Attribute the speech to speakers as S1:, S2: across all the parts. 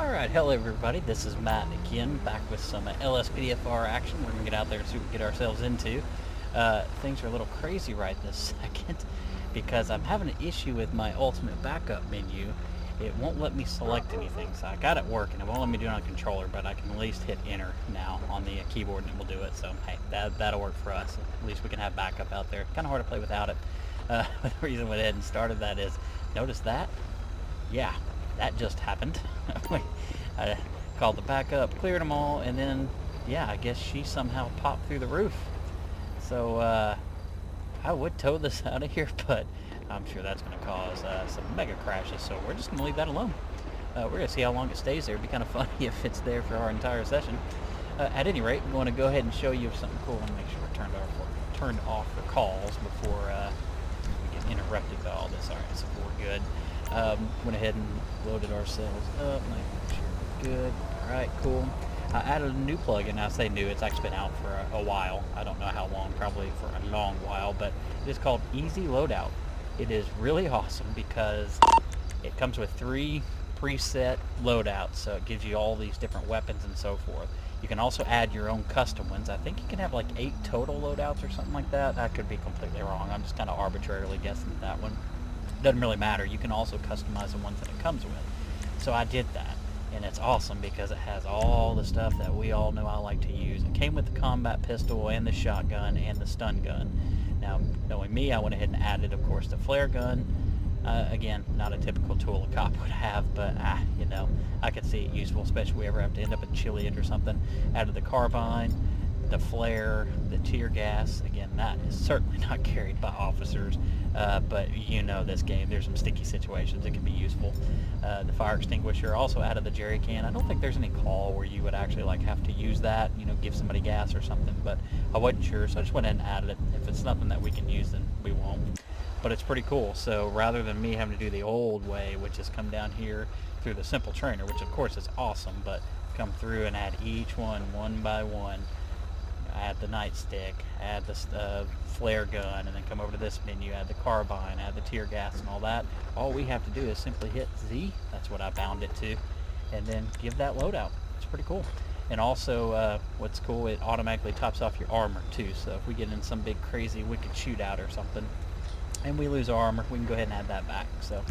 S1: Alright, hello everybody, this is Matt again, back with some LSPDFR action. We're going to get out there and see what we can get ourselves into. Things are a little crazy right this second, because I'm having an issue with my ultimate backup menu. It won't let me select anything, so I got it working. It won't let me do it on a controller, but I can at least hit enter now on the keyboard and it will do it. So hey, that'll work for us. At least we can have backup out there. Kind of hard to play without it. The reason I went ahead and started that is, notice that? Yeah, that just happened. I called the backup, cleared them all, and then, yeah, I guess she somehow popped through the roof. So, I would tow this out of here, but I'm sure that's going to cause some mega crashes, so we're just going to leave that alone. We're going to see how long it stays there. It'd be kind of funny if it's there for our entire session. At any rate, I'm going to go ahead and show you something cool and make sure we're turned off for calls before we get interrupted by all this. All right, so we're good. Went ahead and loaded ourselves up, make sure we're good. Alright, cool. I added a new plugin. I say new, it's actually been out for a while. I don't know how long, probably for a long while, but it is called Easy Loadout. It is really awesome because it comes with 3 preset loadouts, so it gives you all these different weapons and so forth. You can also add your own custom ones. I think you can have like 8 total loadouts or something like that. I could be completely wrong. I'm just kind of arbitrarily guessing at that one. Doesn't really matter. You can also customize the ones that it comes with. So I did that, and it's awesome because it has all the stuff that we all know I like to use. It came with the combat pistol and the shotgun and the stun gun. Now, knowing me, I went ahead and added, of course, the flare gun. Again, not a typical tool a cop would have, but you know, I could see it useful, especially if we ever have to end up in Chiliad or something. Added the carbine, the flare, the tear gas. Again, that is certainly not carried by officers, but you know this game, there's some sticky situations it can be useful. The fire extinguisher, also added the jerry can. I don't think there's any call where you would actually like have to use that, you know, give somebody gas or something, but I wasn't sure, so I just went ahead and added it. If it's nothing that we can use, then we won't. But it's pretty cool. So rather than me having to do the old way, which is come down here through the simple trainer, which of course is awesome, but come through and add each one by one. Add the nightstick, add the flare gun, and then come over to this menu, add the carbine, add the tear gas and all that. All we have to do is simply hit Z, that's what I bound it to, and then give that loadout. It's pretty cool. And also, what's cool, it automatically tops off your armor too, so if we get in some big crazy wicked shootout or something, and we lose our armor, we can go ahead and add that back. So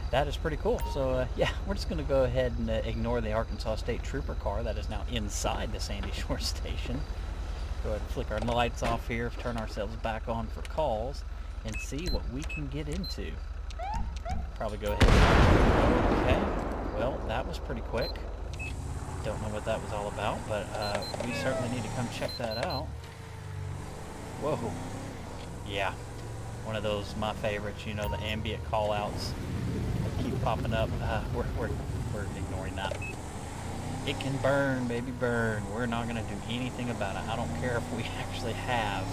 S1: that is pretty cool. So yeah, we're just going to go ahead and ignore the Arkansas State Trooper car that is now inside the Sandy Shore Station. Go ahead and flick our lights off here, turn ourselves back on for calls, and see what we can get into. Probably go ahead and... Okay, well, that was pretty quick. Don't know what that was all about, but we certainly need to come check that out. Whoa. Yeah, one of those, my favorites, you know, the ambient callouts that keep popping up. We're ignoring that. It can burn, baby, burn. We're not going to do anything about it. I don't care if we actually have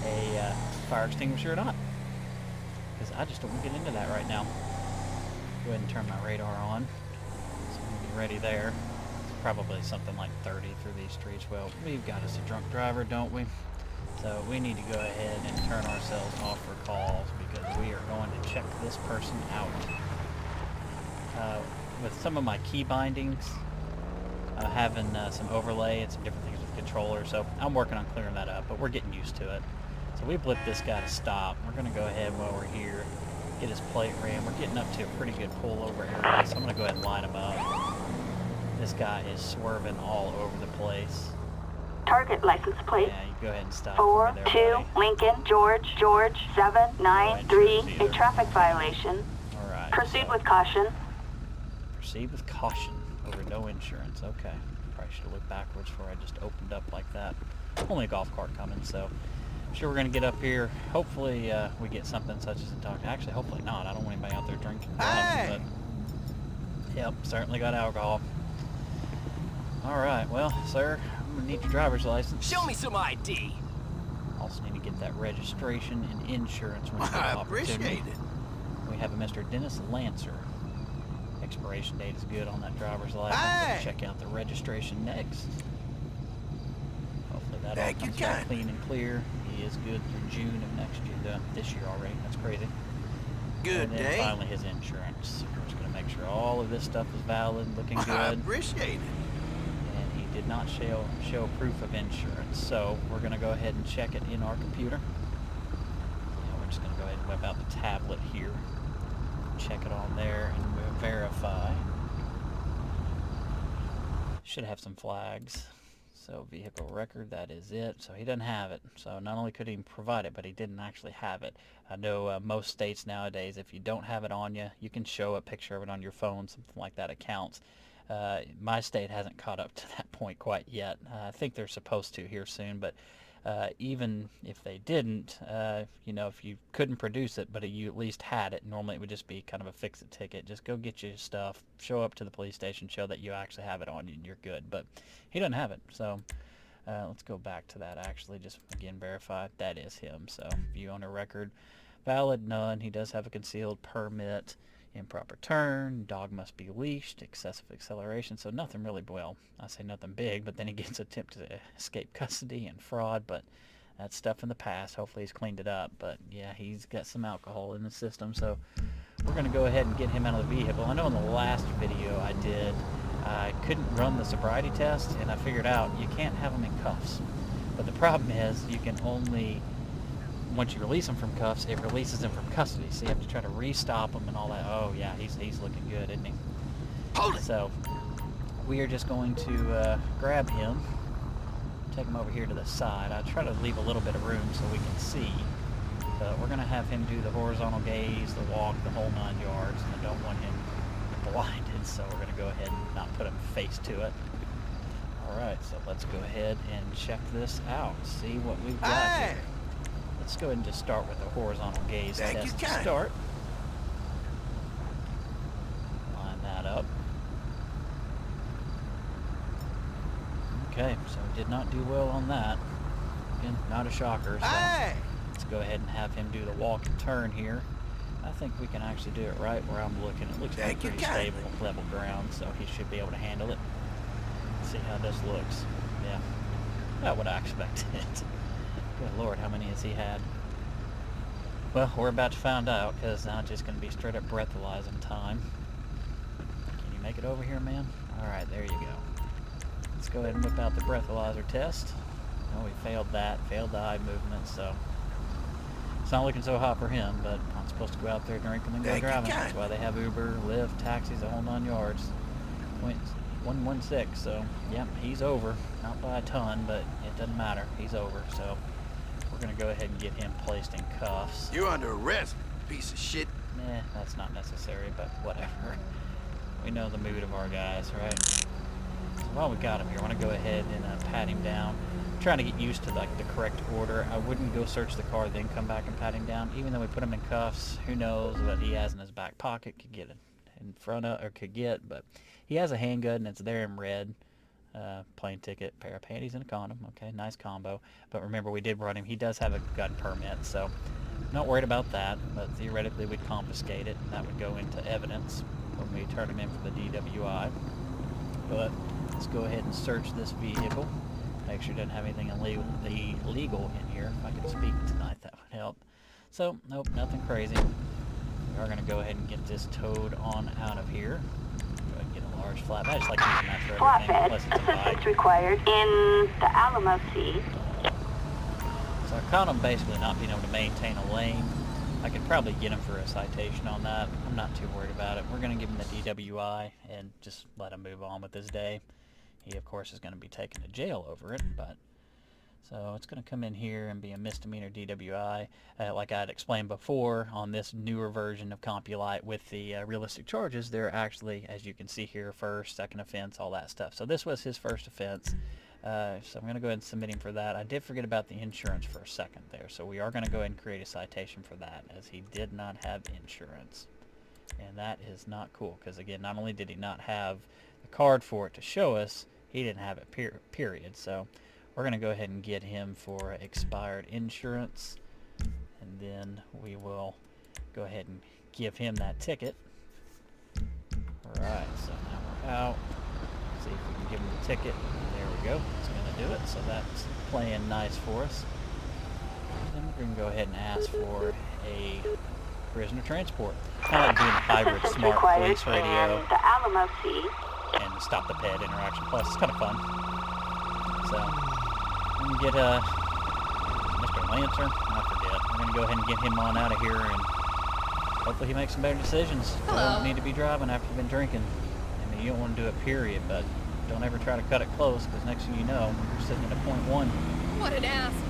S1: a fire extinguisher or not, because I just don't want to get into that right now. Go ahead and turn my radar on, so we'll be ready there. It's probably something like 30 through these streets. Well, we've got us a drunk driver, don't we? So we need to go ahead and turn ourselves off for calls, because we are going to check this person out. With some of my key bindings, having some overlay and some different things with the controller, so I'm working on clearing that up, but we're getting used to it. So we blipped this guy to stop. We're going to go ahead while we're here, get his plate ran. We're getting up to a pretty good pullover area, so I'm going to go ahead and line him up. This guy is swerving all over the place.
S2: Target license plate.
S1: Yeah, you go ahead and stop.
S2: 4-2 Lincoln George 793. A traffic violation.
S1: All right.
S2: Proceed with caution.
S1: Proceed with caution. Over no insurance. Okay. Probably should have looked backwards before I just opened up like that. Only a golf cart coming, so I'm sure we're going to get up here. Hopefully we get something such as a doctor. Actually, hopefully not. I don't want anybody out there drinking.
S3: Hey!
S1: But, yep, certainly got alcohol. All right. Well, sir, I'm going to need your driver's license.
S3: Show me some ID.
S1: Also need to get that registration and insurance when you get
S3: I
S1: an opportunity.
S3: appreciate it.
S1: We have a Mr. Dennis Lancer. Expiration date is good on that driver's license.
S3: Hey!
S1: Let's check out the registration next. Hopefully that all
S3: Thank you
S1: comes out
S3: kindly.
S1: clean and clear. He is good through June of next year, this year already. That's crazy.
S3: Good
S1: and then
S3: day.
S1: finally his insurance. We're just going to make sure all of this stuff was valid, looking
S3: I
S1: good.
S3: appreciate it.
S1: And he did not show proof of insurance. So we're going to go ahead and check it in our computer. And we're just going to go ahead and whip out the tablet here. Check it on there and verify. Should have some flags. So vehicle record, that is it. So he doesn't have it. So not only could he provide it, but he didn't actually have it. I know most states nowadays, if you don't have it on you, you can show a picture of it on your phone, something like that. It counts. My state hasn't caught up to that point quite yet. I think they're supposed to here soon, but even if they didn't, you know, if you couldn't produce it, but you at least had it, normally it would just be kind of a fix-it ticket. Just go get your stuff, show up to the police station, show that you actually have it on you, and you're good. But he doesn't have it, so let's go back to that actually. Just again verify that is him. So view owner record, valid, none. He does have a concealed permit. Improper turn, dog must be leashed, excessive acceleration, so nothing really, well, I say nothing big, but then he gets attempt to escape custody and fraud, but that's stuff in the past. Hopefully he's cleaned it up, but yeah, he's got some alcohol in the system, so we're going to go ahead and get him out of the vehicle. I know in the last video I did, I couldn't run the sobriety test, and I figured out you can't have him in cuffs, but the problem is you can only, once you release him from cuffs, it releases him from custody. So you have to try to re-stop him and all that. Oh yeah, he's looking good, isn't he?
S3: Hold it.
S1: So we are just going to grab him, take him over here to the side. I try to leave a little bit of room so we can see. But we're going to have him do the horizontal gaze, the walk, the whole 9 yards. And I don't want him blinded, so we're going to go ahead and not put him face to it. Alright, so let's go ahead and check this out. See what we've got here. Let's go ahead and just start with the horizontal gaze test to start. Line that up. Okay, so we did not do well on that. Again, not a shocker. So let's go ahead and have him do the walk and turn here. I think we can actually do it right where I'm looking. It looks like pretty stable, level ground, so he should be able to handle it. Let's see how this looks. Yeah, about what I expected. Good Lord, how many has he had? Well, we're about to find out, because now it's just going to be straight up breathalyzing time. Can you make it over here, man? Alright, there you go. Let's go ahead and whip out the breathalyzer test. Oh, we failed that. Failed the eye movement, so it's not looking so hot for him, but I'm supposed to go out there drinking and go driving. That's why they have Uber, Lyft, taxis, the whole 9 yards. 116, so yeah, he's over. Not by a ton, but it doesn't matter. He's over, so we're going to go ahead and get him placed in cuffs.
S3: You're under arrest, piece of shit.
S1: That's not necessary, but whatever. We know the mood of our guys, right? So while we got him here, I want to go ahead and pat him down. I'm trying to get used to like the correct order. I wouldn't go search the car, then come back and pat him down. Even though we put him in cuffs, who knows what he has in his back pocket, could get it in front of, or could get, but he has a handgun and it's there in red. Plane ticket, pair of panties, and a condom. Okay, nice combo. But remember, we did run him. He does have a gun permit, so not worried about that. But theoretically, we'd confiscate it, and that would go into evidence when we turn him in for the DWI. But let's go ahead and search this vehicle. Make sure it doesn't have anything illegal in here. If I could speak tonight, that would help. So, nope, nothing crazy. We are going to go ahead and get this towed on out of here. Large flatbed. I just like using that for everything, unless it's a bike.
S2: Assistance required in the Alamo Sea.
S1: So I caught him basically not being able to maintain a lane. I could probably get him for a citation on that. I'm not too worried about it. We're going to give him the DWI and just let him move on with his day. He, of course, is going to be taken to jail over it, but so it's going to come in here and be a misdemeanor DWI. Like I had explained before, on this newer version of CompuLite with the realistic charges, they're actually, as you can see here, first, second offense, all that stuff. So this was his first offense. So I'm going to go ahead and submit him for that. I did forget about the insurance for a second there. So we are going to go ahead and create a citation for that, as he did not have insurance. And that is not cool, because again, not only did he not have the card for it to show us, he didn't have it period. So we're going to go ahead and get him for expired insurance, and then we will go ahead and give him that ticket. Alright, so now we're out. See if we can give him the ticket. There we go. It's going to do it, so that's playing nice for us. And then we're going to go ahead and ask for a prisoner transport. Kind of like doing hybrid smart police radio.
S2: Alamo-C.
S1: And stop the ped interaction. Plus, it's kind of fun. So, I'm going to get Mr. Lancer. I forget. We're going to go ahead and get him on out of here, and hopefully he makes some better decisions. You don't need to be driving after you've been drinking. I mean, you don't want to do it, period, but don't ever try to cut it close, because next thing you know, you're sitting at a .1.
S4: What an asshole.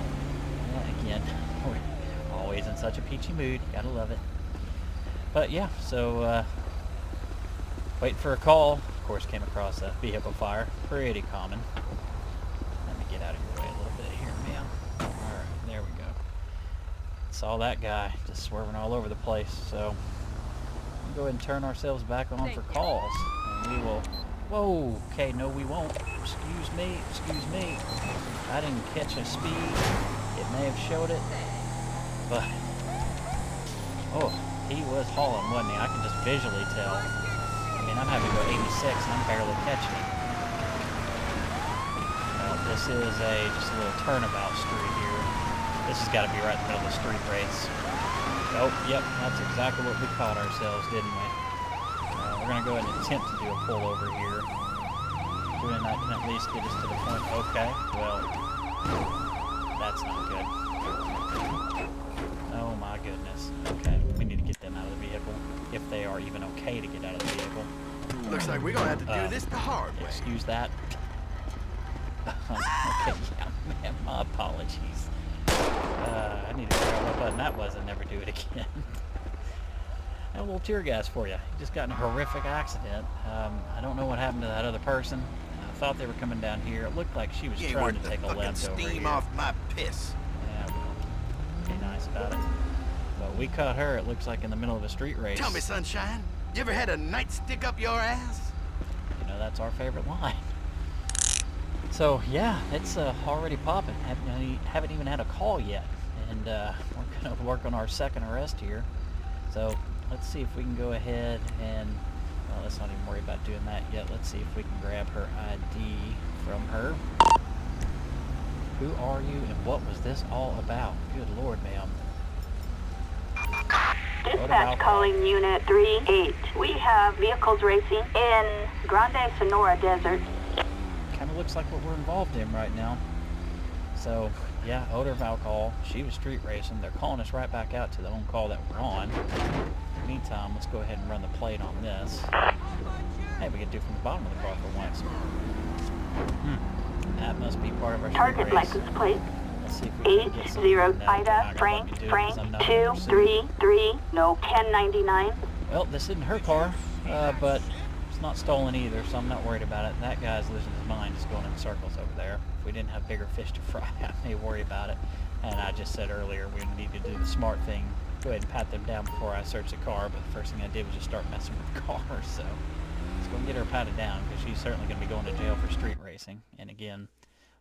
S1: Again, we're always in such a peachy mood. Gotta love it. But yeah, so waiting for a call. Of course, came across a vehicle fire. Pretty common. Let me get out of your way a little bit here, ma'am. Alright, there we go. Saw that guy just swerving all over the place. So we'll go ahead and turn ourselves back on for calls. And we will... Whoa! Okay, no we won't. Excuse me. I didn't catch a speed. It may have showed it. But... oh, he was hauling, wasn't he? I can just visually tell. I mean, I'm having to go 86 and I'm barely catching it. Well, this is just a little turnabout street here. This has got to be right in the middle of the street race. Oh, yep, that's exactly what we caught ourselves, didn't we? We're going to go ahead and attempt to do a pullover here. Doing that can at least get us to the point. Okay, well, that's not good. Oh my goodness. Okay, we need to get them out of the vehicle, if they are even okay to get out of the vehicle.
S3: Looks like we're gonna have to do this the hard way.
S1: Excuse that. Okay, yeah, man, my apologies. I need to grab my button. That wasn't. Never do it again. A little tear gas for you. You just got in a horrific accident. I don't know what happened to that other person. I thought they were coming down here. It looked like she was trying to take a left over here.
S3: Steam off my piss.
S1: Yeah, well, be nice about it. But we caught her, it looks like, in the middle of a street race.
S3: Tell me, sunshine, you ever had a nightstick up your ass?
S1: You know, that's our favorite line. So, yeah, it's already popping. Haven't even had a call yet. And we're going to work on our second arrest here. So, let's see if we can go ahead and... well, let's not even worry about doing that yet. Let's see if we can grab her ID from her. Who are you and what was this all about? Good Lord, ma'am.
S2: Dispatch calling Unit 38. We have vehicles racing in Grande Sonora Desert.
S1: Kind of looks like what we're involved in right now. So, yeah, odor of alcohol. She was street racing. They're calling us right back out to the own call that we're on. Meantime, let's go ahead and run the plate on this. Hey, we can do from the bottom of the car for once. That must be part of our
S2: target license plate.
S1: Let's see if we can get some.
S2: 80 Ida Frank 233 no 1099.
S1: Well, this isn't her car, but it's not stolen either, so I'm not worried about it. That guy's losing his mind, just going in circles over there. If we didn't have bigger fish to fry, I may worry about it. And I just said earlier we need to do the smart thing. Go ahead and pat them down before I search the car, but the first thing I did was just start messing with the car, so let's go and get her patted down, because she's certainly going to be going to jail for street racing. And again,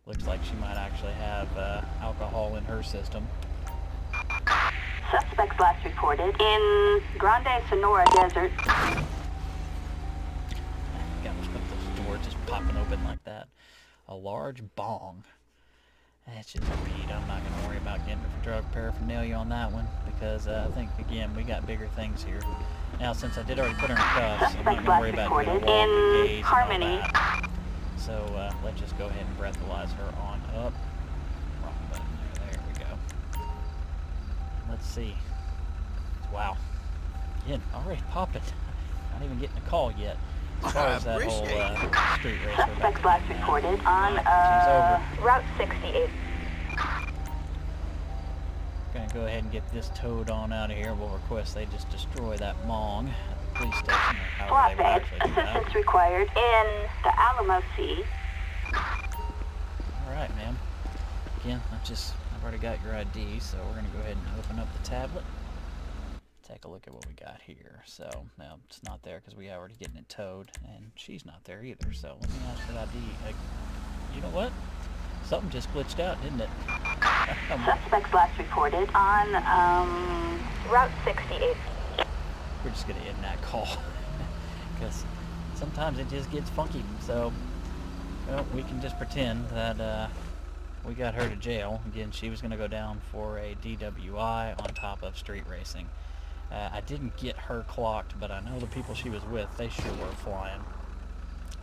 S1: looks like she might actually have alcohol in her system.
S2: Suspects last reported in Grande Sonora Desert.
S1: God, those doors just popping open like that. A large bong. That's just a beat. I'm not going to worry about getting for drug paraphernalia on that one, because I think, again, we got bigger things here. Now, since I did already put her in cuffs, I'm not going to worry about doing a walk and gaze and all that. So let's just go ahead and breathalyze her on up. Wrong button there. There we go. Let's see. Wow. Again, already popping. Not even getting a call yet. As far as that whole street race.
S2: Suspects last reported on Route 68.
S1: Gonna go ahead and get this towed on out of here. We'll request they just destroy that mong at the police station, or however they would actually do that.
S2: Assistance required in the Alamo-C.
S1: Alright, ma'am. Again, I've already got your ID, so we're gonna go ahead and open up the tablet. Take a look at what we got here. So, now it's not there because we are already getting it towed, and she's not there either. So, let me ask for the ID. You know what? Something just glitched out, didn't it?
S2: Suspects last reported on Route 68.
S1: We're just going to end that call because sometimes it just gets funky. So, well, we can just pretend that we got her to jail. Again, she was going to go down for a DWI on top of street racing. I didn't get her clocked, but I know the people she was with, they sure were flying.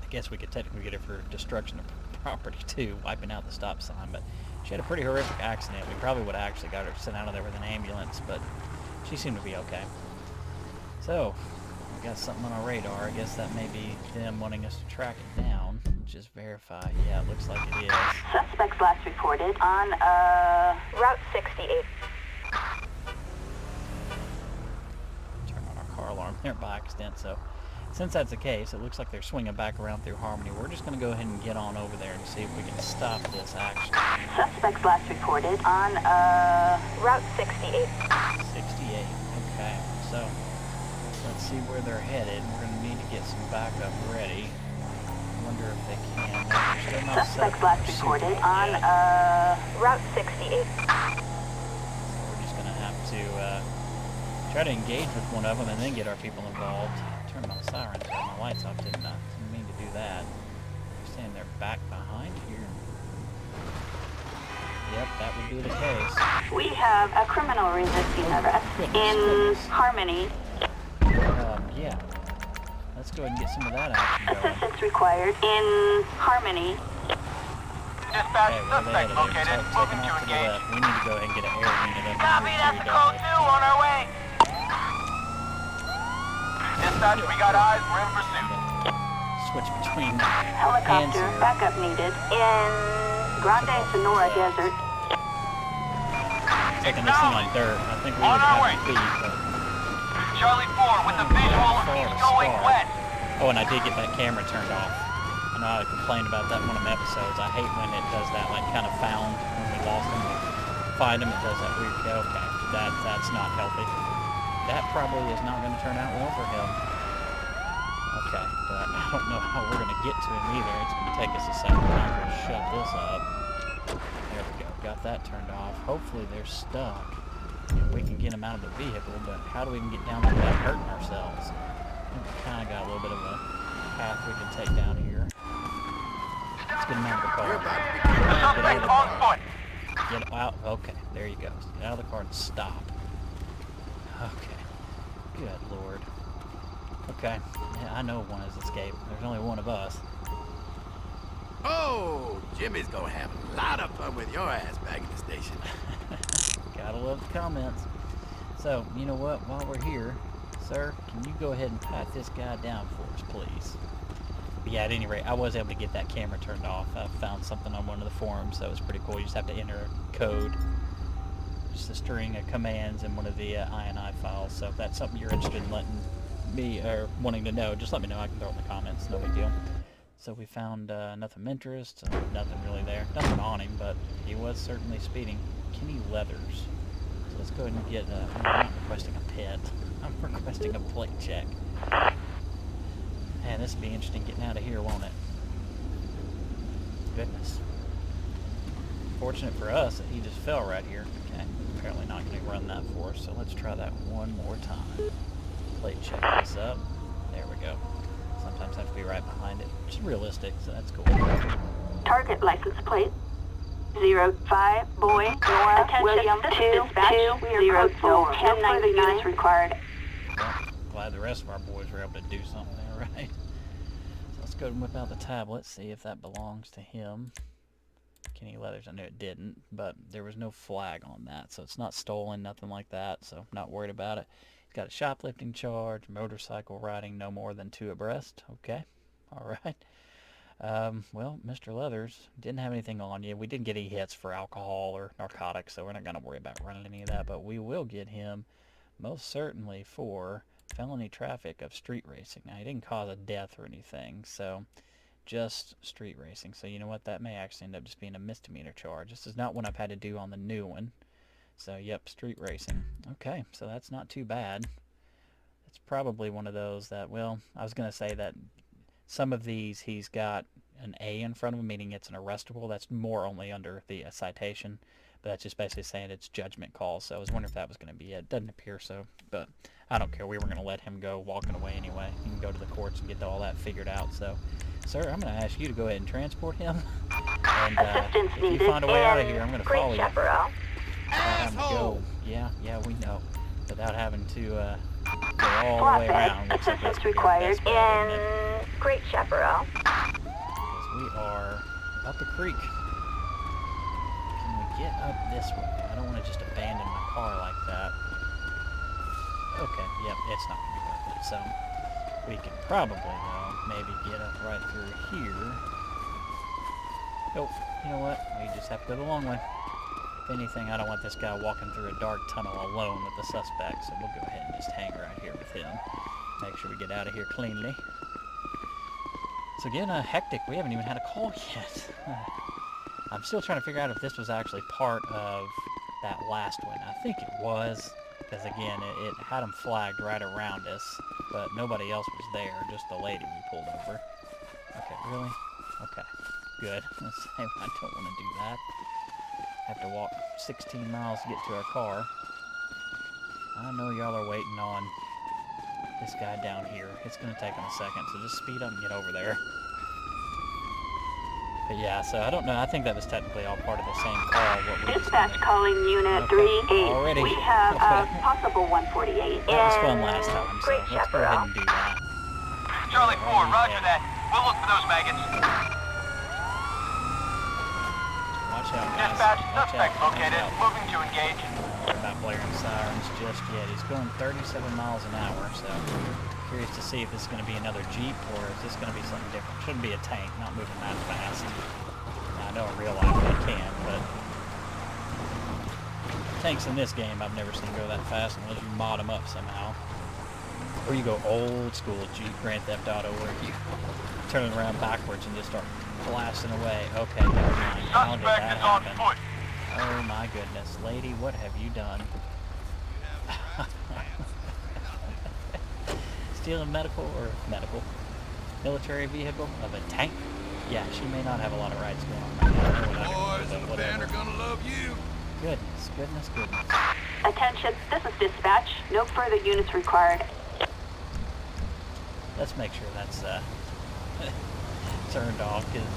S1: I guess we could technically get her for destruction of property too, wiping out the stop sign, but she had a pretty horrific accident. We probably would have actually got her sent out of there with an ambulance, but she seemed to be okay. So, we got something on our radar. I guess that may be them wanting us to track it down. Just verify. Yeah, it looks like it is.
S2: Suspects last reported on Route 68.
S1: Turn on our car alarm there by accident. So, since that's the case, it looks like they're swinging back around through Harmony. We're just going to go ahead and get on over there and see if we can stop this action.
S2: Suspects last reported on Route 68.
S1: 68. Okay, so let's see where they're headed. We're going to need to get some backup ready. I wonder if they can.
S2: Suspects last reported on Route 68.
S1: So we're just going to have to try to engage with one of them and then get our people involved. Turn my sirens on, my lights off, didn't I? Didn't mean to do that. They're saying they're back behind here. Yep, that would be the case.
S2: We have a criminal resisting arrest in Harmony.
S1: Yeah. Let's go ahead and get some of that action going.
S2: Assistance required in Harmony.
S4: Dispatch,
S1: Okay, where are they
S4: suspect
S1: headed?
S4: located,
S1: So
S4: moving
S1: taking
S4: to
S1: off to the
S4: engage.
S1: left. We need to go ahead and get an air unit up.
S4: Copy, that's a code 2 on our way. Dispatch, we got eyes, we're in pursuit.
S1: Switch between
S2: Helicopter
S1: hands here.
S2: backup needed in Grande Sonora Desert.
S1: Taking this thing on dirt. I think we
S4: On
S1: would
S4: our
S1: have
S4: way.
S1: to beat, but...
S4: Charlie 4 with the visual, he's going west.
S1: Oh, and I did get that camera turned off. I know I complained about that in one of my episodes. I hate when it does that, like, kind of found when we lost them. Find them, it does that weird, okay, that's not healthy. That probably is not going to turn out well for him. Okay, but I don't know how we're going to get to him either. It's going to take us a second time to shut this up. There we go, got that turned off. Hopefully they're stuck and we can get them out of the vehicle, but how do we even get down there without hurting ourselves? We kind of got a little bit of a path we can take down here. Let's get them out of the car.
S4: Suspect on foot.
S1: Get out. Okay, there you go. Get out of the car and stop. Okay. Good Lord. Okay. Yeah, I know one has escaped. There's only one of us.
S3: Oh, Jimmy's gonna have a lot of fun with your ass back at the station.
S1: Gotta love the comments. So, you know what? While we're here, sir, can you go ahead and pat this guy down for us, please? But yeah, at any rate, I was able to get that camera turned off. I found something on one of the forums that was pretty cool. You just have to enter a code, just a string of commands in one of the INI files. So if that's something you're interested in letting me, or wanting to know, just let me know. I can throw it in the comments. No big deal. So we found nothing of interest, nothing really there. Nothing on him, but he was certainly speeding. Kenny Leathers. So let's go ahead and get, I'm not requesting a pet. I'm requesting a plate check. Man, this will be interesting getting out of here, won't it? Goodness. Fortunate for us that he just fell right here. Okay, apparently not going to run that for us, so let's try that one more time. Plate check this up. There we go. Sometimes I have to be right behind it, which is realistic, so that's cool.
S2: Target license plate 05 Boy Nora William 220 1099 required.
S1: Well, glad the rest of our boys were able to do something there, right? So let's go and whip out the tablet, see if that belongs to him. Kenny Leathers, I knew it didn't, but there was no flag on that, so it's not stolen, nothing like that, so not worried about it. He's got a shoplifting charge, motorcycle riding no more than 2 abreast. Okay, all right. Well, Mr. Leathers didn't have anything on you. We didn't get any hits for alcohol or narcotics, so we're not going to worry about running any of that, but we will get him most certainly for felony traffic of street racing. Now, he didn't cause a death or anything, so just street racing. So you know what? That may actually end up just being a misdemeanor charge. This is not one I've had to do on the new one. So, yep, street racing. Okay, so that's not too bad. It's probably one of those that, well, I was going to say that some of these he's got an A in front of him, meaning it's an arrestable. That's more only under the citation, but that's just basically saying it's judgment call. So I was wondering if that was going to be it. Doesn't appear so, but I don't care. We were going to let him go walking away anyway. He can go to the courts and get all that figured out. So, sir, I'm going to ask you to go ahead and transport him. And if you find a way out of here, I'm going to follow you.
S3: Asshole!
S1: Go. Yeah, we know. without having to go all the way around.
S2: Flatbed,
S1: Looks like that's
S2: assistance
S1: gonna be our
S2: required
S1: best bet, isn't it?
S2: in Great Chaparral.
S1: Because we are up the creek. Can we get up this way? I don't want to just abandon my car like that. Okay, yep, it's not going to be worth it. So we could probably, though, maybe get up right through here. Oh, you know what? We just have to go the long way. If anything, I don't want this guy walking through a dark tunnel alone with the suspect, so we'll go ahead and just hang right here with him. Make sure we get out of here cleanly. So again, hectic. We haven't even had a call yet. I'm still trying to figure out if this was actually part of that last one. I think it was, because again, it had them flagged right around us, but nobody else was there, just the lady we pulled over. Okay, really? Okay, good. Let's say I don't want to do that. Have to walk 16 miles to get to our car. I know y'all are waiting on this guy down here. It's going to take him a second, so just speed up and get over there. But yeah, so I don't know. I think that was technically all part of the same call. What we
S2: Dispatch calling Unit 3-8.
S1: Already.
S2: We have a possible 148
S1: That was fun
S2: in
S1: last time, so
S2: Great
S1: let's go ahead
S2: Chaparral.
S1: and do that.
S4: Charlie 4, roger that. We'll look for those maggots.
S1: Watch out, guys.
S4: Dispatch,
S1: Watch
S4: suspect
S1: out.
S4: located.
S1: Watch out.
S4: Moving to engage.
S1: We're not blaring sirens just yet. He's going 37 miles an hour, so curious to see if this is going to be another Jeep or is this going to be something different. Shouldn't be a tank, not moving that fast. I know in real life they can, but tanks in this game I've never seen go that fast unless you mod them up somehow. Or you go old school Jeep Grand Theft Auto where you turn it around backwards and just start blasting away. Okay, never mind. How did
S4: Suspect
S1: that
S4: is on
S1: happen?
S4: foot.
S1: Oh my goodness. Lady, what have you done? Stealing medical military vehicle of a tank? Yeah, she may not have a lot of rights going on right now.
S3: Boys in the band are gonna love you.
S1: Goodness, goodness, goodness.
S2: Attention, this is dispatch. No further units required.
S1: Let's make sure that's turned off, because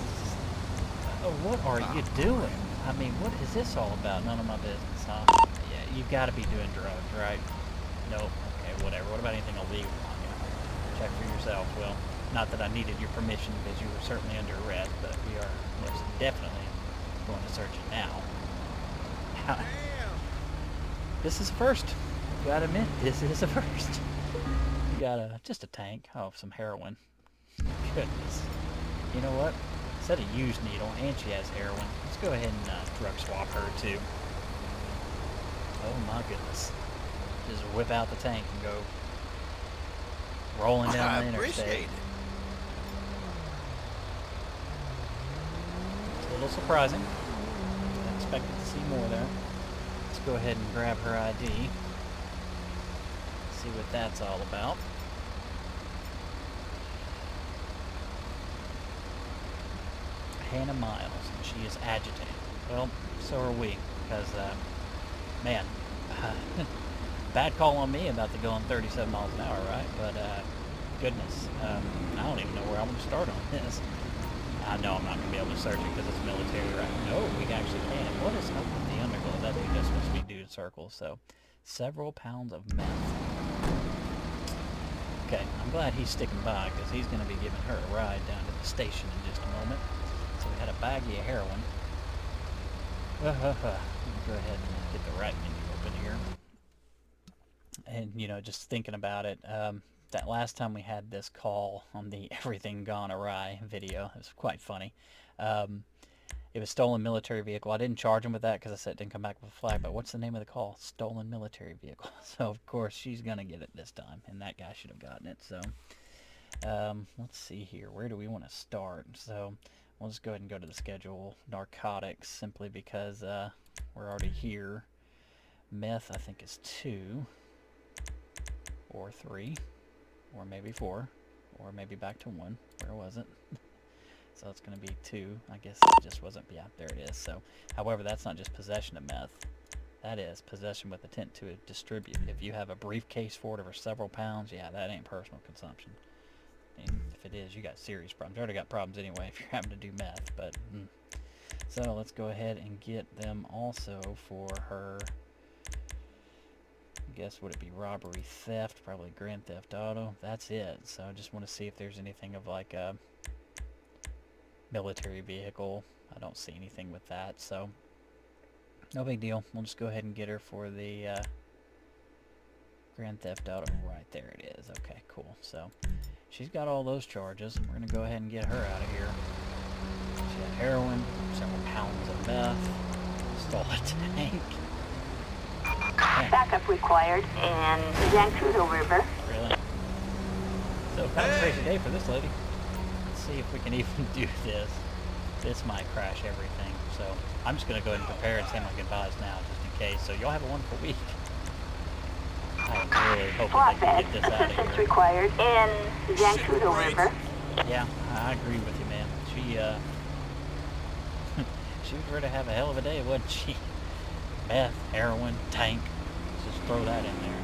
S1: what are you doing? I mean, what is this all about? None of my business, huh? Yeah, you've got to be doing drugs, right? Nope. Okay, whatever. What about anything illegal on you? Check for yourself. Well, not that I needed your permission because you were certainly under arrest, but we are most definitely going to search it now. This is a first. You gotta admit, this is a first. You got just a tank. Oh, some heroin. Goodness. You know what? Instead of used needle, and she has heroin, let's go ahead and drug swap her too. Oh my goodness. Just whip out the tank and go rolling down the interstate.
S3: Appreciate it.
S1: It's a little surprising. I expected to see more there. Let's go ahead and grab her ID. See what that's all about. Hannah Miles, and she is agitated. Well, so are we, because, man, bad call on me about the going 37 miles an hour, right? But, goodness, I don't even know where I'm going to start on this. I know I'm not going to be able to search it because it's military, right? No, we actually can. What is up with the underglow? That dude just supposed to be doing circles, so several pounds of meth. Okay, I'm glad he's sticking by because he's going to be giving her a ride down to the station in just a moment. So we had a baggie of heroin. Let me go ahead and get the right menu open here. And, you know, just thinking about it, that last time we had this call on the Everything Gone Awry video, it was quite funny. It was stolen military vehicle. I didn't charge him with that because I said it didn't come back with a flag, but what's the name of the call? Stolen military vehicle. So, of course, she's going to get it this time, and that guy should have gotten it. So, let's see here. Where do we want to start? So, we'll just go ahead and go to the schedule. Narcotics, simply because we're already here. Meth, I think, is 2 or 3 or maybe 4 or maybe back to 1. Where was it? So it's going to be 2. I guess it just wasn't. Yeah, there it is. So, however, that's not just possession of meth. That is possession with intent to distribute. If you have a briefcase for it over several pounds, yeah, that ain't personal consumption. And if it is, you got serious problems. You already got problems anyway if you're having to do meth. But so let's go ahead and get them also for her I guess would it be robbery, theft, probably grand theft auto. That's it. So I just want to see if there's anything of like a military vehicle. I don't see anything with that, so no big deal. We'll just go ahead and get her for the grand theft auto. Right there it is. Okay, cool. So she's got all those charges. We're gonna go ahead and get her out of here. She had heroin, several pounds of meth, stole a tank. Man,
S2: Backup required in Zancudo River.
S1: really? So kind of a crazy day for this lady. Let's see if we can even do this. This might crash everything. So I'm just gonna go ahead and prepare and say my goodbyes now, just in case. So y'all have a wonderful week. I'm really hoping
S2: Flatbed.
S1: they can get this out of
S2: Assistance
S1: here.
S2: required in Zancudo River.
S1: Yeah, I agree with you, man. She she was ready to have a hell of a day, wasn't she? Meth, heroin, tank. Let's just throw that in there.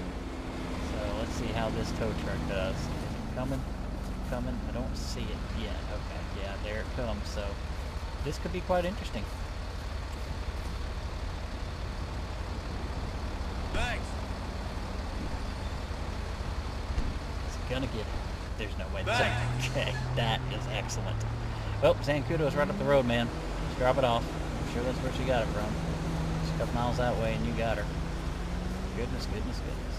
S1: So let's see how this tow truck does. Is it coming? Coming? I don't see it yet. Okay, yeah, there it comes. So this could be quite interesting.
S3: Thanks.
S1: It's gonna get it. There's no way.
S3: Thanks.
S1: Okay, that is excellent. Well, Zancudo's right up the road, man. Just drop it off. I'm sure that's where she got it from. Just a couple miles that way and you got her. Goodness, goodness, goodness.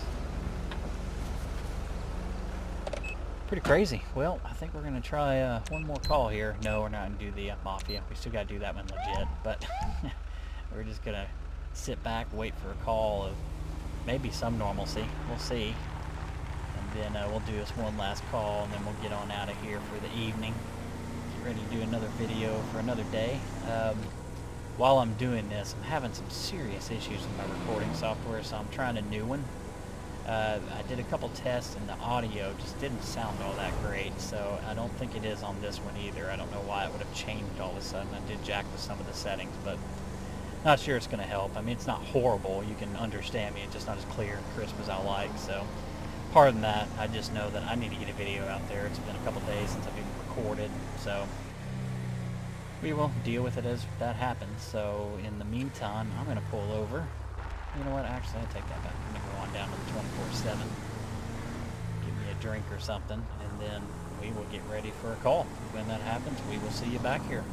S1: Pretty crazy. Well, I think we're going to try one more call here. No, we're not going to do the Mafia. We still got to do that one legit. But we're just going to sit back, wait for a call of maybe some normalcy. We'll see. And then we'll do this one last call, and then we'll get on out of here for the evening. Get ready to do another video for another day. While I'm doing this, I'm having some serious issues with my recording software, so I'm trying a new one. I did a couple tests, and the audio just didn't sound all that great, so I don't think it is on this one either. I don't know why it would have changed all of a sudden. I did jack with some of the settings, but not sure it's going to help. I mean, it's not horrible. You can understand me. It's just not as clear and crisp as I like, so pardon that. I just know that I need to get a video out there. It's been a couple days since I've even recorded, so we will deal with it as that happens. So in the meantime, I'm going to pull over. You know what? Actually, I take that back. I'm going to go on down to the 24/7. Give me a drink or something, and then we will get ready for a call. When that happens, we will see you back here.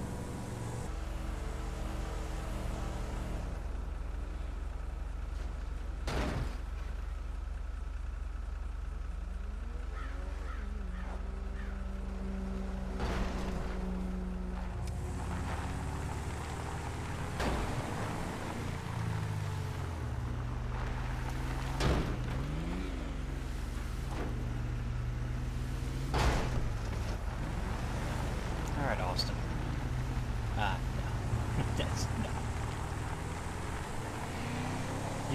S1: Alright, Austin. No. That's no.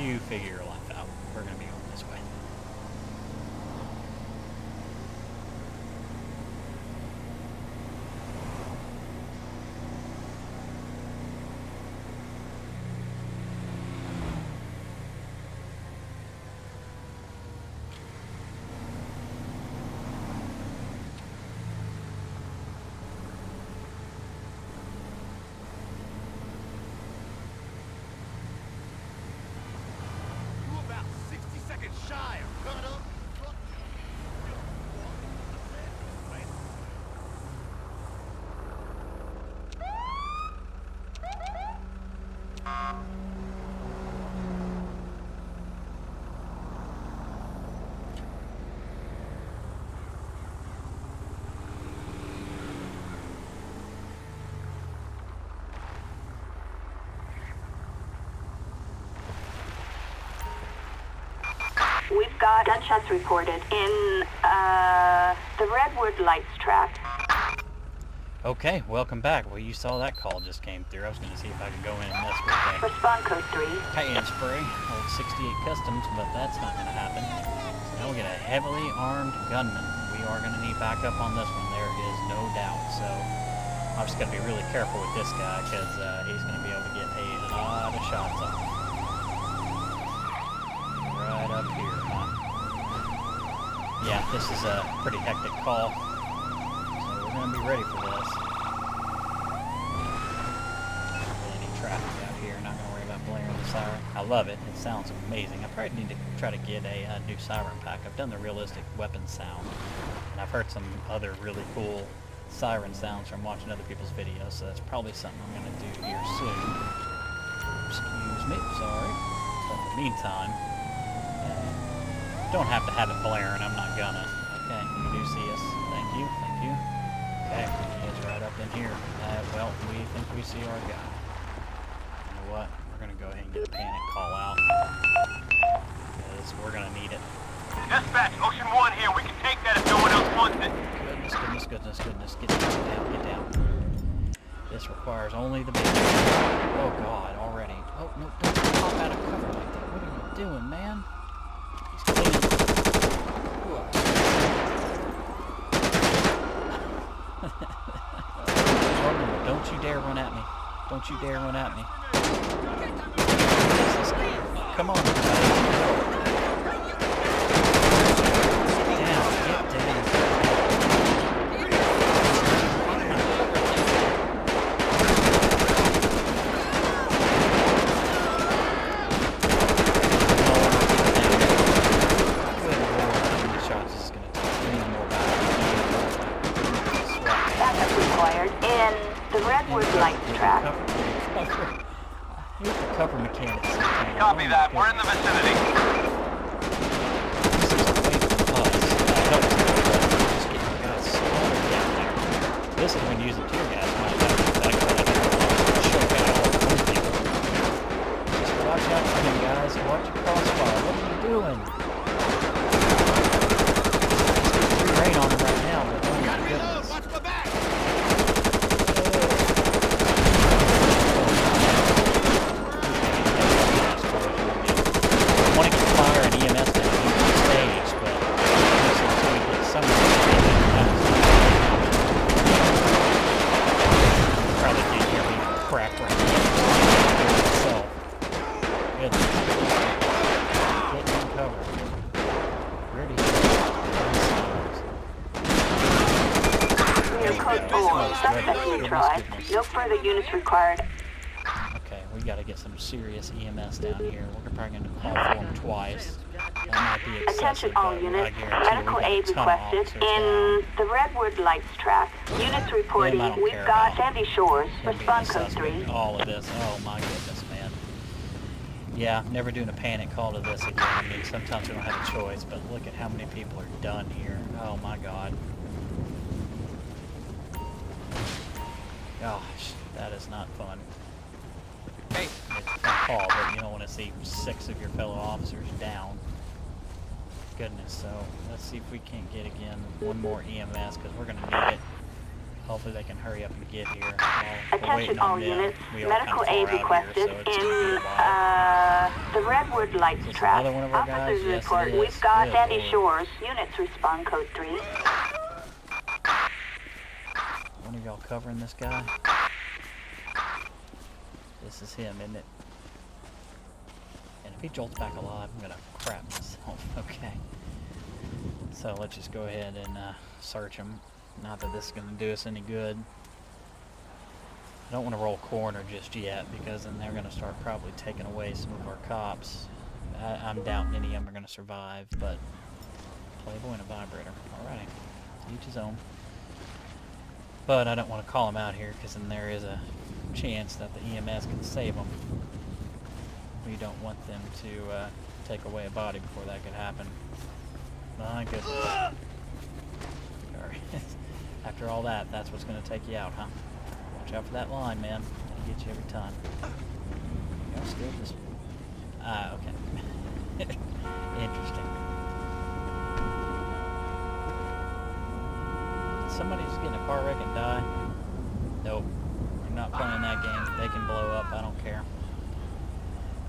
S1: You figure your life out. We're gonna be going this way.
S3: You about 60 seconds shy of coming up.
S2: We've got gunshots reported in the Redwood Lights track.
S1: Okay, welcome back. Well, you saw that call just came through. I was going to see if I could go in and mess with that
S2: Respond code 3.
S1: cayenne spray, old 68 Customs, but that's not going to happen. So now we get a heavily armed gunman. We are going to need backup on this one. There is no doubt. So I'm just going to be really careful with this guy because he's going to be able to get a lot of shots off. Right up here, huh? Yeah, this is a pretty hectic call. So we're going to be ready for this. Really need traffic out here. Not going to worry about blaring the siren. I love it. It sounds amazing. I probably need to try to get a new siren pack. I've done the realistic weapon sound, and I've heard some other really cool siren sounds from watching other people's videos, so that's probably something I'm going to do here soon. Excuse me, sorry. But in the meantime, don't have to have it blaring, I'm not gonna. Okay, you do see us. Thank you, thank you. Okay, he is right up in here. Well, we think we see our guy. You know what? We're gonna go ahead and get a panic call out, because we're gonna need it.
S4: Dispatch, Ocean 1 here. We can take that if no one else wants it.
S1: Goodness, goodness, goodness, goodness. Get down, get down. This requires only the big... Oh, God, already. Oh, no, don't pop out of cover like that. What are you doing, man? He's cleaning. Don't you dare run at me. Don't you dare run at me. Come on, everybody. Cover mechanics.
S4: Copy that. We're in the vicinity.
S1: This is when using tear gas. Just watch out for him, guys. Watch your crossfire. What are you doing? There's rain on him right now, but oh my goodness.
S3: Watch my back!
S2: No further units required.
S1: Okay, we gotta get some serious EMS down here. We're probably gonna call for them twice. That might be excessive,
S2: Attention all
S1: but
S2: units.
S1: I guarantee
S2: Medical
S1: we got
S2: aid
S1: a ton of
S2: requested
S1: officers
S2: in
S1: down.
S2: the Redwood Lights track. Units reporting.
S1: Them I don't
S2: We've
S1: care
S2: got
S1: about.
S2: Sandy Shores.
S1: Them being
S2: Respond
S1: the
S2: code
S1: suspect,
S2: 3.
S1: all of this. Oh my goodness, man. Yeah, never doing a panic call to this again. I mean, sometimes we don't have a choice, but look at how many people are done here. Oh my God. Gosh, that is not fun. Hey, it's a fun call, but you don't want to see 6 of your fellow officers down. Goodness, so let's see if we can't get again one more EMS, because we're going to need it. Hopefully they can hurry up and get here.
S2: Attention all units.
S1: We are
S2: Medical
S1: kind
S2: aid
S1: of far out
S2: requested
S1: here, so it's gonna be a while.
S2: in the Redwood Lights
S1: Is this
S2: track.
S1: another one of our guys?
S2: Officers
S1: Yes,
S2: report.
S1: it is.
S2: We've got
S1: Good
S2: Sandy
S1: Lord.
S2: Shores. Units respond code 3.
S1: One of y'all covering this guy? This is him, isn't it? And if he jolts back alive, I'm gonna crap myself. Okay. So let's just go ahead and search him. Not that this is gonna do us any good. I don't want to roll coroner just yet, because then they're gonna start probably taking away some of our cops. I'm doubting any of them are gonna survive, but Playboy and a vibrator. Alright. Each his own. But I don't want to call them out here, because then there is a chance that the EMS can save them. We don't want them to take away a body before that could happen. My goodness. Sorry. After all that, that's what's going to take you out, huh? Watch out for that line, man. It'll get you every time. Y'all still just... Ah, okay. Interesting. Somebody just get in a car wreck and die? Nope. We're not playing that game. They can blow up. I don't care.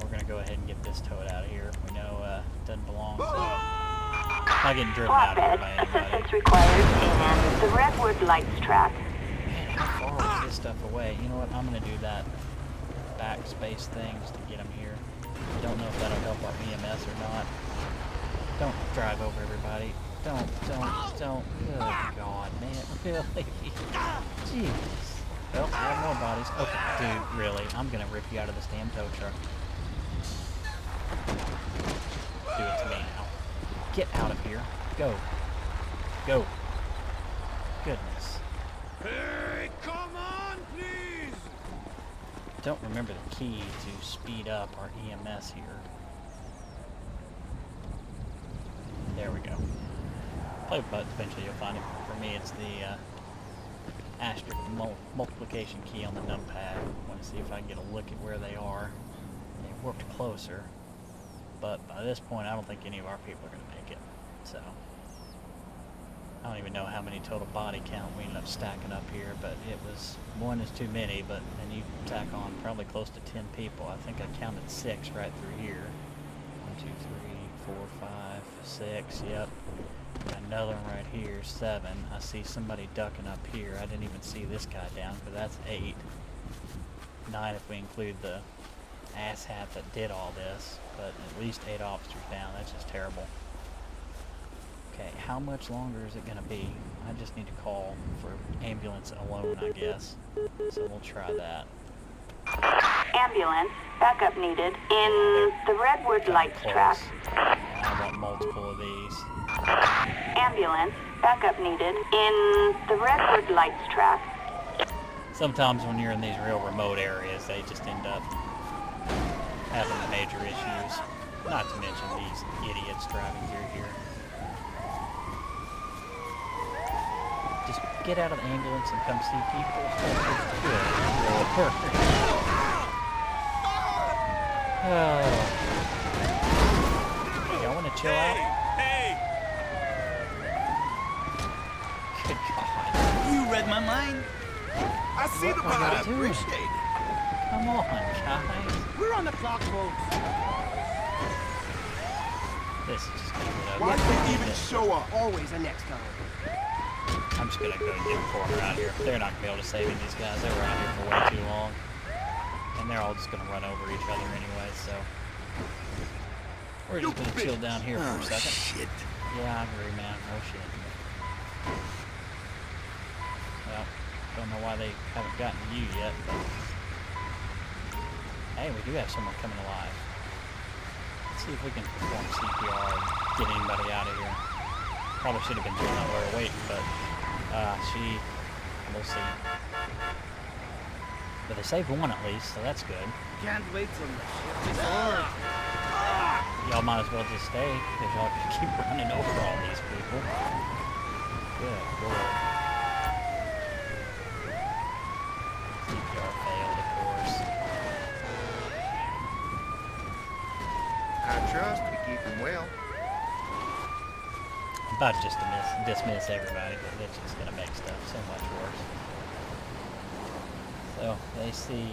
S1: We're going to go ahead and get this towed out of here. We know it doesn't belong, so... I'm not getting driven out of here by anybody.
S2: Assistance required in the Redwood Lights track.
S1: Man, how far is this stuff away? You know what? I'm going to do that backspace thing just to get them here. Don't know if that'll help our EMS or not. Don't drive over everybody. Don't. Good God, man. Really? Jesus. Well, I have more bodies. Okay, dude, really. I'm going to rip you out of this damn tow truck. Do it to me now. Get out of here. Go. Go. Goodness.
S3: Hey, come on, please!
S1: Don't remember the key to speed up our EMS here. There we go. Play with buttons, eventually you'll find it. For me, it's the asterisk multiplication key on the numpad. I want to see if I can get a look at where they are. They worked closer, but by this point, I don't think any of our people are going to make it. So, I don't even know how many total body count we ended up stacking up here, but it was, one is too many, but then you tack on probably close to 10 people. I think I counted 6 right through here. 1, 2, 3, 4, 5, 6, yep. Got another one right here, 7. I see somebody ducking up here. I didn't even see this guy down, but that's 8. 9 if we include the asshat that did all this, but at least 8 officers down. That's just terrible. Okay, how much longer is it going to be? I just need to call for ambulance alone, I guess. So we'll try that.
S2: Ambulance, backup needed in the Redwood Lights track.
S1: I want multiple of these.
S2: Ambulance, backup needed in the Redwood Lights track.
S1: Sometimes when you're in these real remote areas, they just end up having major issues. Not to mention these idiots driving through here. Just get out of the ambulance and come see people. Good Lord. Oh. Hey, y'all want to chill out?
S3: Hey!
S1: Good God.
S3: You read my mind? I see
S1: What
S3: the
S1: are
S3: body.
S1: y'all doing?
S3: Appreciate it.
S1: Come on, guys.
S5: We're on the clock, folks.
S1: This is just gonna get
S5: Why
S1: ugly.
S5: did they even show up? Always a next time.
S1: I'm just gonna go and get a corner out here. They're not gonna be able to save these guys. They were out here for way too long. And they're all just gonna run over each other anyway, so we're just gonna chill down here for a second.
S3: Shit.
S1: Yeah, I agree, man. No shit. Well, don't know why they haven't gotten to you yet, but hey, we do have someone coming alive. Let's see if we can perform CPR and get anybody out of here. Probably should have been doing that while we were waiting, but we'll see. But they saved one at least, so that's good.
S5: Can't wait till the shift is over.
S1: Y'all might as well just stay, because y'all can keep running over all these people. Good Lord. CPR failed, of course.
S6: I trust we keep him well.
S1: I'm about to just dismiss everybody, but it's just going to make stuff so much worse. So, they see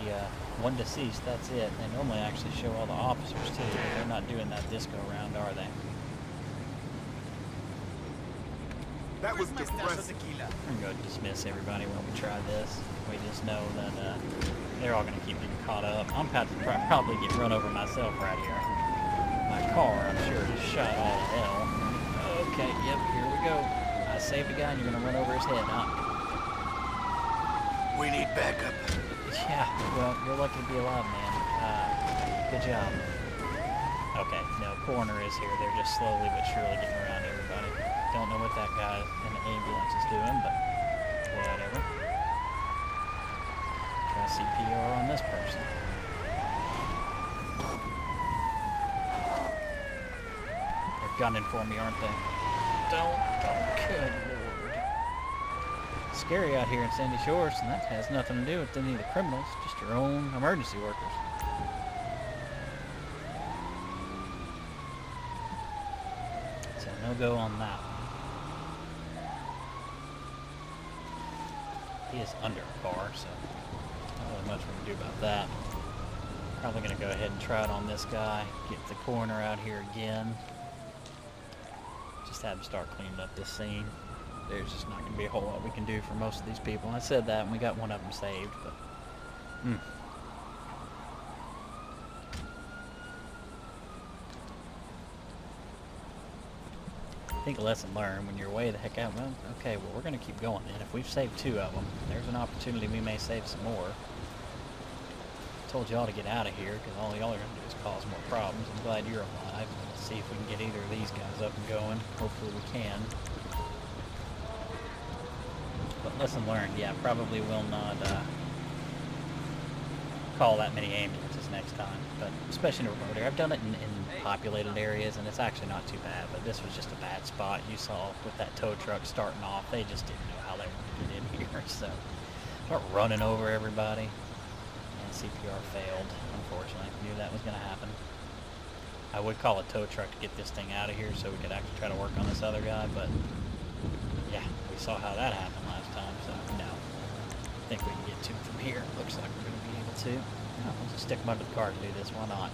S1: one deceased, that's it. They normally actually show all the officers too, but they're not doing that this go round, are they?
S3: That was depressing.
S1: We're going to go dismiss everybody when we try this. We just know that they're all going to keep getting caught up. I'm about to probably get run over myself right here. My car, I'm sure, is shot all to hell. Okay, yep, here we go. I saved a guy and you're going to run over his head, huh?
S3: We need backup.
S1: Yeah, well, you're lucky to be alive, man. Good job. Okay, no, coroner is here. They're just slowly but surely getting around everybody. Don't know what that guy in the ambulance is doing, but whatever. Try CPR on this person. They're gunning for me, aren't they? Don't. Good Lord. Scary out here in Sandy Shores, and that has nothing to do with any of the criminals, just your own emergency workers. So no go on that one. He is under a car, so not really much we can do about that. Probably going to go ahead and try it on this guy, get the coroner out here again. Just have him start cleaning up this scene. There's just not going to be a whole lot we can do for most of these people. I said that and we got one of them saved, but I think a lesson learned when you're way the heck out. Well, okay, well, we're going to keep going then. If we've saved 2 of them, there's an opportunity we may save some more. told y'all to get out of here because all y'all are going to do is cause more problems. I'm glad you're alive. Let's see if we can get either of these guys up and going. Hopefully we can. But lesson learned, yeah, probably will not call that many ambulances next time. But especially in a remote area. I've done it in populated areas, and it's actually not too bad. But this was just a bad spot. You saw with that tow truck starting off, they just didn't know how they wanted to get in here. So start running over everybody. And CPR failed, unfortunately. Knew that was going to happen. I would call a tow truck to get this thing out of here so we could actually try to work on this other guy, but yeah, we saw how that happened last time, so no. I think we can get to him from here. Looks like we're going to be able to. No, we'll just stick him under the car to do this. Why not?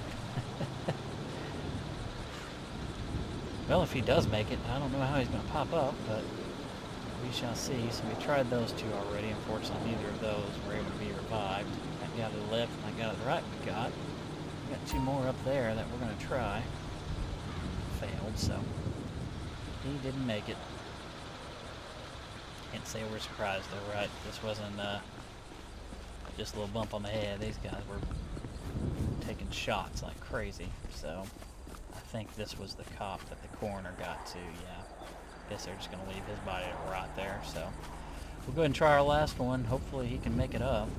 S1: Well, if he does make it, I don't know how he's going to pop up, but we shall see. So we tried those two already. Unfortunately, neither of those were able to be revived. That guy to the left and that guy to the right we got two more up there that we're going to try. Failed, so he didn't make it. Can't say we're surprised though, right? This wasn't just a little bump on the head. These guys were taking shots like crazy, so I think this was the cop that the coroner got to, yeah. Guess they're just going to leave his body to rot there, so we'll go ahead and try our last one. Hopefully he can make it up.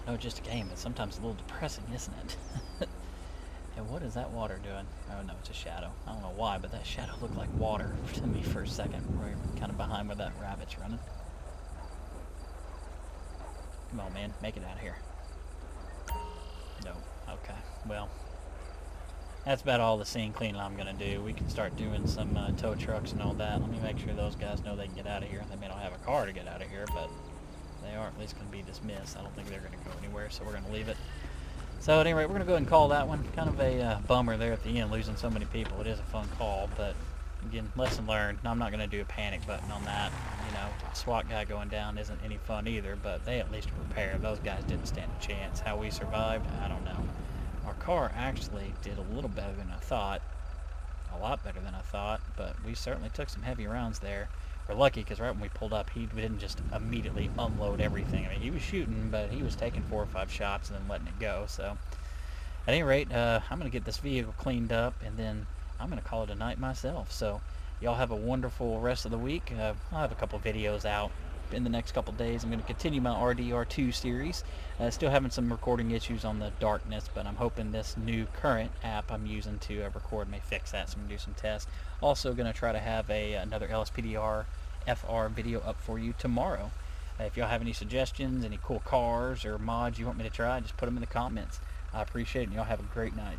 S1: No, just a game, but sometimes a little depressing, isn't it? And what is that water doing? Oh no, it's a shadow. I don't know why, but that shadow looked like water to me for a second. Right, kind of behind where that rabbit's running. Come on, man, make it out of here. No, okay, well, that's about all the scene cleaning I'm gonna do. We can start doing some tow trucks and all that. Let me make sure those guys know they can get out of here. They may not have a car to get out of here, but they are at least going to be dismissed. I don't think they're going to go anywhere, so we're going to leave it. So at any rate, we're going to go ahead and call that one. Kind of a bummer there at the end, losing so many people. It is a fun call, but again, lesson learned. I'm not going to do a panic button on that. You know, SWAT guy going down isn't any fun either, but they at least prepare. Those guys didn't stand a chance. How we survived, I don't know. Our car actually did a little better than I thought. A lot better than I thought, but we certainly took some heavy rounds there. We're lucky because right when we pulled up, he didn't just immediately unload everything. I mean, he was shooting, but he was taking 4 or 5 shots and then letting it go. So, at any rate, I'm going to get this vehicle cleaned up, and then I'm going to call it a night myself. So, y'all have a wonderful rest of the week. I'll have a couple videos out in the next couple days. I'm going to continue my RDR2 series. Still having some recording issues on the darkness, but I'm hoping this new current app I'm using to record may fix that, so I'm going to do some tests. Also going to try to have another LSPDFR video up for you tomorrow. If y'all have any suggestions, any cool cars or mods you want me to try, just put them in the comments. I appreciate it, and y'all have a great night.